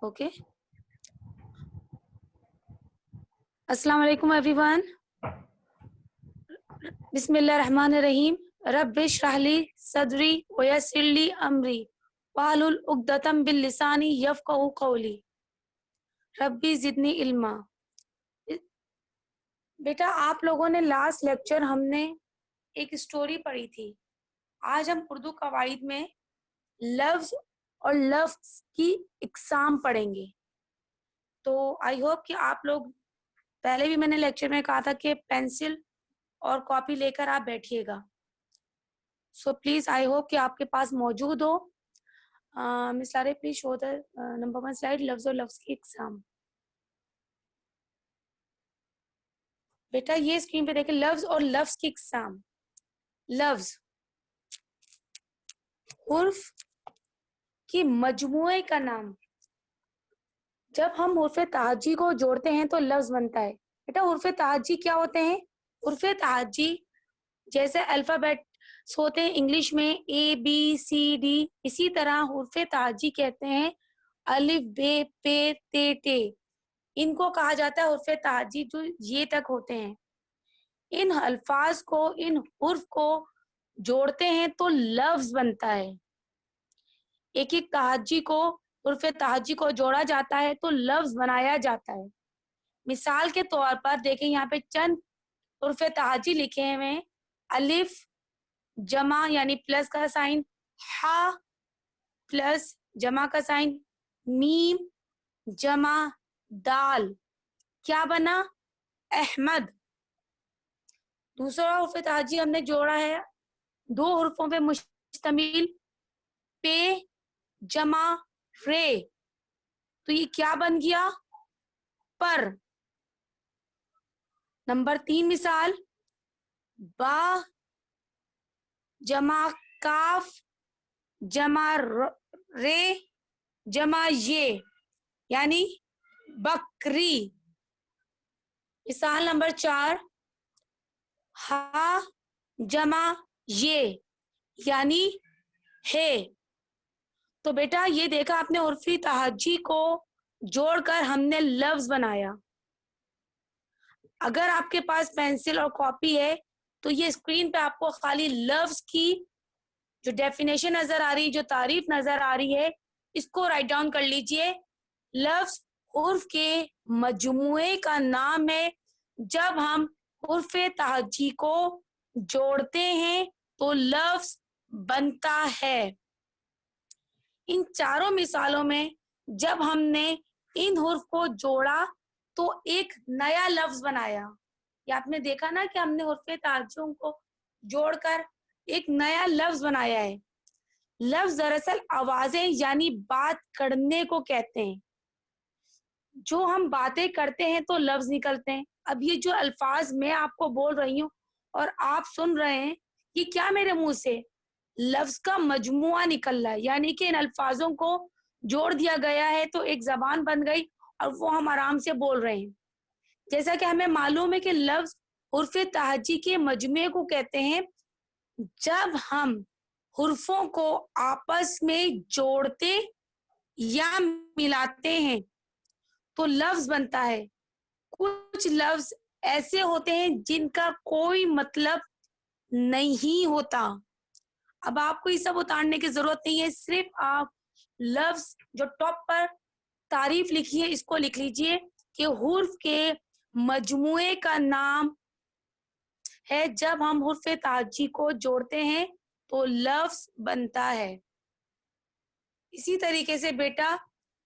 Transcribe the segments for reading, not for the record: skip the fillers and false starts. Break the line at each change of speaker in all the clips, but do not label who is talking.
Okay. السلام علیکم every one. بسم اللہ الرحمن الرحیم. رب اشرح لی صدری ویسر لی امری واحلل عقدۃ من لسانی یفقہوا قولی. ربی زدنی علما. بیٹا آپ لوگوں نے لاسٹ لیکچر ہم نے ایک اسٹوری پڑھی تھی. آج ہم اردو قواعد میں لفظ اور لفظ کی اقسام پڑھیں گے. تو آئی ہوپ کہ آپ لوگ پہلے بھی میں نے لیکچر میں کہا تھا کہ پینسل اور کاپی لے کر آپ بیٹھیے گا. سو پلیز آئی ہوپ کہ آپ کے پاس موجود ہو. مس لارے please show the number 1 slide لفظ اور لفظ کی اقسام. بیٹا یہ اسکرین پہ دیکھیں لفظ اور لفظ کی اقسام. لفظ حرف کی مجموعے کا نام. جب ہم حرف تہجی کو جوڑتے ہیں تو لفظ بنتا ہے. بیٹا حرف تہجی کیا ہوتے ہیں؟ حرف تہجی جیسے الفابیٹ ہوتے ہیں انگلش میں اے بی سی ڈی، اسی طرح حرف تہجی کہتے ہیں الف بے پے تے ٹے. ان کو کہا جاتا ہے حرف تہجی جو یہ تک ہوتے ہیں. ان الفاظ کو ان حرف کو جوڑتے ہیں تو لفظ بنتا ہے. ایک ایک تہجی کو حرف تہجی کو جوڑا جاتا ہے تو لفظ بنایا جاتا ہے. مثال کے طور پر دیکھیں یہاں پہ چند حرف تہجی لکھے ہوئے ہیں. الف جمع یعنی پلس کا سائن، ہا پلس جمع کا سائن، میم جمع دال. کیا بنا؟ احمد. دوسرا حرف تہجی ہم نے جوڑا ہے دو حرفوں پہ مشتمل، پے جمع رے. تو یہ کیا بن گیا؟ پر. نمبر 3 مثال با جمع کاف جمع رے جمع یہ یعنی بکری. مثال نمبر 4 ہا جمع یہ یعنی ہے. تو بیٹا یہ دیکھا آپ نے حرف تہجی کو جوڑ کر ہم نے لفظ بنایا. اگر آپ کے پاس پینسل اور کاپی ہے تو یہ اسکرین پہ آپ کو خالی لفظ کی جو ڈیفینیشن نظر آ رہی، جو تعریف نظر آ رہی ہے، اس کو رائٹ ڈاؤن کر لیجئے. لفظ حرف کے مجموعے کا نام ہے. جب ہم حرف تہجی کو جوڑتے ہیں تو لفظ بنتا ہے. ان چاروں مثالوں میں جب ہم نے ان حرف کو جوڑا تو ایک نیا لفظ بنایا. یہ آپ نے دیکھا نا کہ ہم نے حرف تہجیوں کو جوڑ کر ایک نیا لفظ بنایا ہے. لفظ دراصل آوازیں یعنی بات کرنے کو کہتے ہیں. جو ہم باتیں کرتے ہیں تو لفظ نکلتے ہیں. اب یہ جو الفاظ میں آپ کو بول رہی ہوں اور آپ سن رہے ہیں، یہ کیا میرے منہ سے لفظ کا مجموعہ نکل رہا ہے، یعنی کہ ان الفاظوں کو جوڑ دیا گیا ہے تو ایک زبان بن گئی اور وہ ہم آرام سے بول رہے ہیں. جیسا کہ ہمیں معلوم ہے کہ لفظ حرف تہجی کے مجموعے کو کہتے ہیں. جب ہم حرفوں کو آپس میں جوڑتے یا ملاتے ہیں تو لفظ بنتا ہے. کچھ لفظ ایسے ہوتے ہیں جن کا کوئی مطلب نہیں ہوتا. اب آپ کو یہ سب اتارنے کی ضرورت نہیں ہے، صرف آپ لفظ جو ٹاپ پر تعریف لکھی ہے اس کو لکھ لیجئے کہ حرف کے مجموعے کا نام ہے. جب ہم حرف تہجی کو جوڑتے ہیں تو لفظ بنتا ہے. اسی طریقے سے بیٹا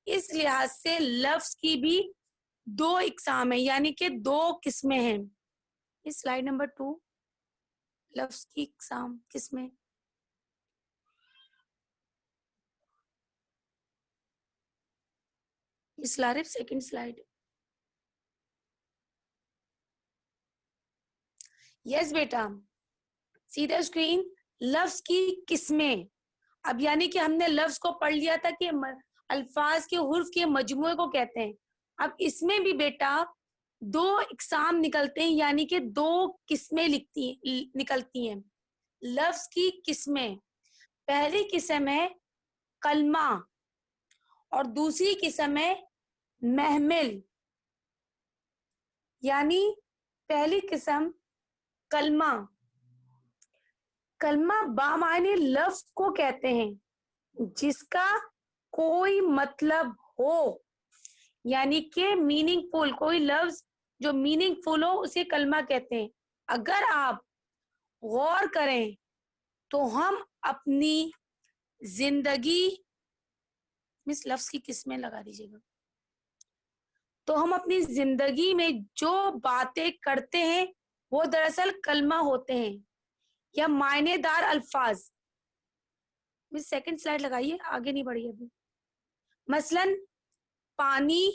اس لحاظ سے لفظ کی بھی دو اقسام ہیں، یعنی کہ دو قسمیں ہیں. اس سلائیڈ نمبر 2 لفظ کی اقسام قسمیں. اس لارف سیکنڈ سلائیڈ. یس بیٹا سیدھا اسکرین لفظ کی قسمیں. اب یعنی کہ ہم نے لفظ کو پڑھ لیا تھا کہ الفاظ کے حرف کے مجموعے کو کہتے ہیں. اب اس میں بھی بیٹا دو اقسام نکلتے ہیں، یعنی کہ دو قسمیں نکلتی ہیں. لفظ کی قسمیں. پہلی قسم ہے کلمہ اور دوسری قسم ہے محمل. یعنی پہلی قسم کلمہ. کلمہ بامعنی لفظ کو کہتے ہیں جس کا کوئی مطلب ہو, یعنی کہ میننگ فل, کوئی لفظ جو میننگ فل ہو اسے کلمہ کہتے ہیں. اگر آپ غور کریں تو ہم اپنی زندگی, اس لفظ کی قسمیں لگا دیجیے گا, تو ہم اپنی زندگی میں جو باتیں کرتے ہیں وہ دراصل کلمہ ہوتے ہیں یا معنی دار الفاظ. سیکنڈ سلائڈ لگائیے, آگے نہیں بڑھی ابھی. مثلا پانی,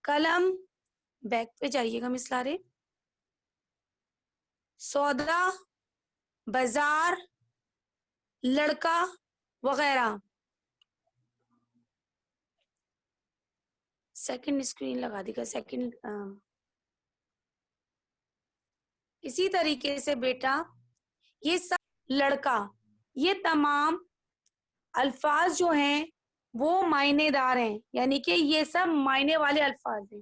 قلم, بیک پہ جائیے گا مسلارے, سودا, بازار, لڑکا وغیرہ. سیکنڈ اسکرین لگا دی گا, سیکنڈ. اسی طریقے سے بیٹا یہ سب لڑکا, یہ تمام الفاظ جو ہیں وہ معنی دار ہیں, یعنی کہ یہ سب معنی والے الفاظ ہیں.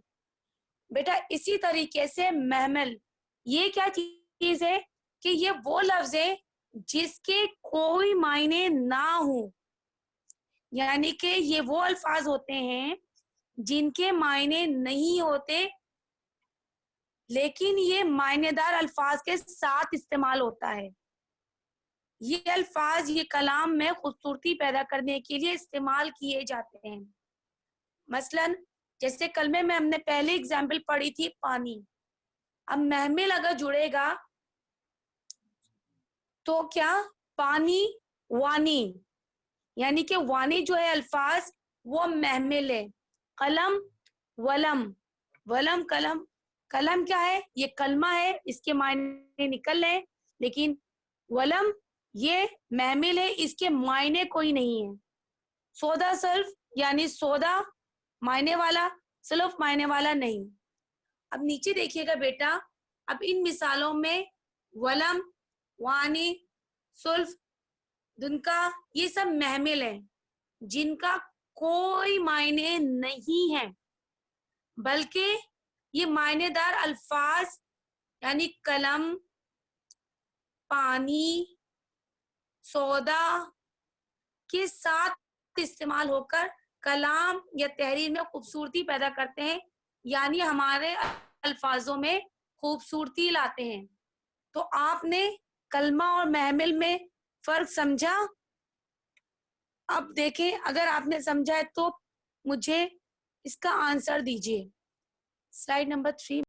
بیٹا اسی طریقے سے محمل, یہ کیا چیز ہے کہ یہ وہ لفظ ہے جس کے کوئی معنی نہ ہو, یعنی کہ یہ وہ الفاظ ہوتے ہیں جن کے معنی نہیں ہوتے لیکن یہ معنی دار الفاظ کے ساتھ استعمال ہوتا ہے. یہ الفاظ یہ کلام میں خوبصورتی پیدا کرنے کے لیے استعمال کیے جاتے ہیں. مثلا جیسے کلمے میں ہم نے پہلے اگزامپل پڑھی تھی پانی. اب محمل اگر جڑے گا تو کیا پانی وانی, یعنی کہ وانی جو ہے الفاظ وہ محمل ہے. قلم ولم, ولم قلم, قلم کیا ہے, یہ کلمہ ہے, اس کے معنی نکل رہے, لیکن ولم یہ محمل ہے, اس کے معنی کوئی نہیں ہے. سودا سلف, یعنی سودا معنی والا, سلف معنی والا نہیں. اب نیچے دیکھیے گا بیٹا, اب ان مثالوں میں ولم, وانی, سلف, دنکا, یہ سب محمل ہیں جن کا کوئی معنی نہیں ہے, بلکہ یہ معنی دار الفاظ یعنی قلم, پانی, سودا کے ساتھ استعمال ہو کر کلام یا تحریر میں خوبصورتی پیدا کرتے ہیں, یعنی ہمارے الفاظوں میں خوبصورتی لاتے ہیں. تو آپ نے کلمہ اور محمل میں فرق سمجھا؟ اب دیکھیں اگر آپ نے سمجھا ہے تو مجھے اس کا آنسر دیجیے. Slide number 3